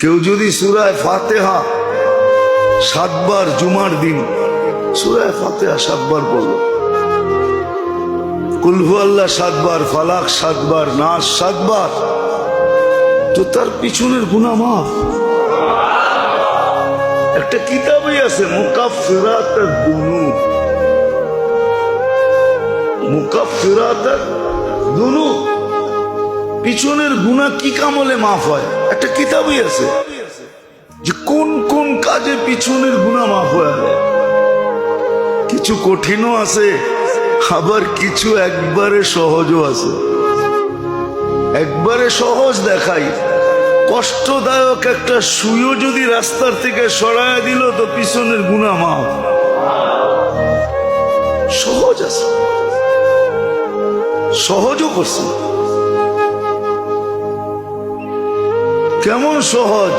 কেউ যদি সূরায়ে ফাতিহা 7 বার জুমার দিন সূরায়ে ফাতিহা 7 বার পড়লো, কুল হুয়াল্লাহ 7 বার, ফালাক 7 বার, নাস 7 বার, তো তার পিছনের গুনাহ মাফ। একটা কিতাবই আছে মুকাফফিরাতুদ দুনুব, মুকাফফিরাতুদ দুনুব, পিছনের গুনাহ কি কামলে মাফ হয়। একটা কিতাবই আছে যে কোন কোন কাজে পিছনের গুনাহ মাফ হয়ে যায়। কিছু কঠিনও আছে, আবার কিছু একবারে সহজও আছে। একবারে সহজ দেখাই, কষ্টদায়ক একটা সুইও যদি রাস্তার থেকে সরায় দিল তো পিছনের গুনাহ মাফ। সহজ আছে, সহজও করছে। কেমন সহজ?